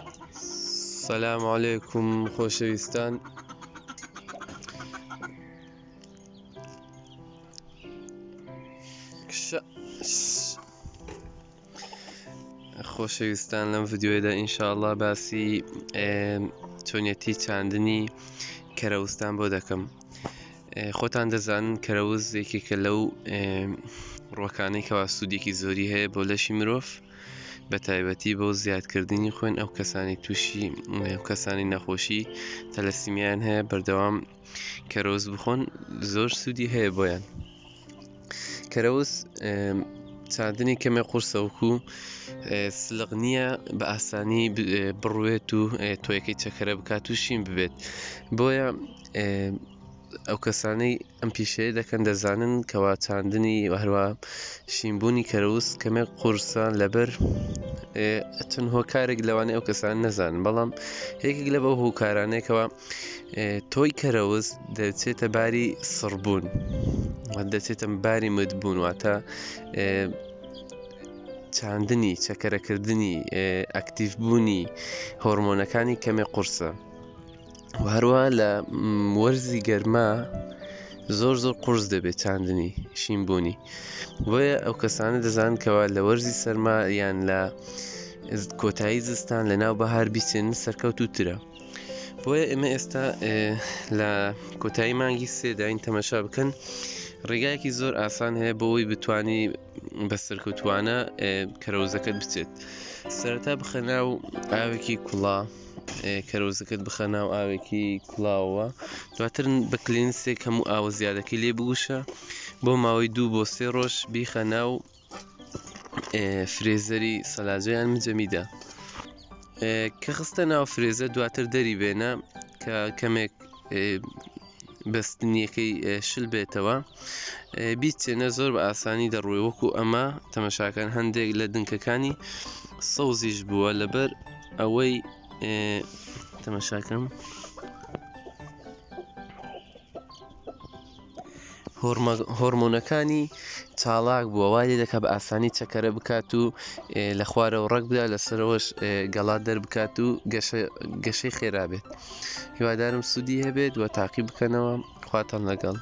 السلام عليكم خۆشەویستان. خۆشەویستان لەم ڤیدیۆیەدا ئینشاءڵڵا باسی چۆنیەتی چاندنی کەرەوستان بۆ دەکەم. خۆتان دەزانن کەرەوز یەکێکە لەو ڕووەکانەی کەوا سوودێکی زۆری هەیە بۆ لەشی مرۆڤ، بە تایبەتی بۆ زیادکردنی خوێن ئەو کەسانی تووشی کەسانی نەخۆشی تەلەسیمیان هەیە بەردەوام کەرەوز بخۆن، زۆر سوودی هەیە بۆیان. کەرەوز چاندنی کەمێک قورسەوەکو سلق نییە بە ئاسانی بڕوێت و تۆیەکەی چەکەرە بکات و شین ببێت، بۆیە ئەو کەسانەی ئەم پیشەیە دەکەن دەزانن کەوا چاندنی هەروە شینبوونی کەرەوز کەمێک قورسە لەبەر چەند هۆکارێک لەوانەیە ئەو کەسان نەزانن، بەڵام یەکێک لە بەو هۆکارانەیەکەوە تۆی کەرەوز دەچێتە باری سڕبوون، دەچێتە باری مدبوون، واتە چاندنی چەکەرەکردنی ئەکتیڤبوونی هۆرمۆنەکانی کەمێک قورسە. و هەروە لە وەرزی گەرما زۆر قورس دەبێت چاندنی شینبوونی، بۆیە ئەو کەسانە دەزانن کەوا لە وەرزی سەرما یان لە کۆتایی زستان لە ناو بەهار بیچێنن سەرکەوتووترە. بۆیە ئێمە ئێستا لە کۆتایی مانگی سێداین تەمەشا بکەن ڕێگایەکی زۆر ئاسان هەیە بۆ ئەوی بتوانی بە سەرکەوتوانە کەرەوزەکەت بچێت. سەرەتا بخە ناو ئاوێکی کوڵا، کەرەوزەکەت بخە ناو ئاوێکی کوڵاوەوە، دواتر بە کلێنسێک هەموو ئاوە زیادەکەی لێ بگوشە، بۆ ماوەی 2 بۆ 3 ڕۆژ بیخە ناو فرێزەری سەلاجە یان مجەمیدا. کە خستە ناو فرێزە دواتر دەری بێنە کە کەمێک بەستنیەکەی شل بێتەوە، بیچێنە زۆر بە ئاسانی دەڕوێ. وەکو ئەمە تەمەشاکان هەندێک لە دنکەکانی سەوزیش بووە لەبەر ئەوەی تەمەشاکەم هۆرمۆنەکانی چالاک بووە، وای لێ دەکات بە ئاسانی چەکەرە بکات و لە خوارەوە ڕەگ بدا، لەسەرەوەش گەڵات دەربکات و گەشەی خێرا بێت. هیوادارم سوودی هەبێت و تاقی بکەنەوە. خواتان لەگەڵ.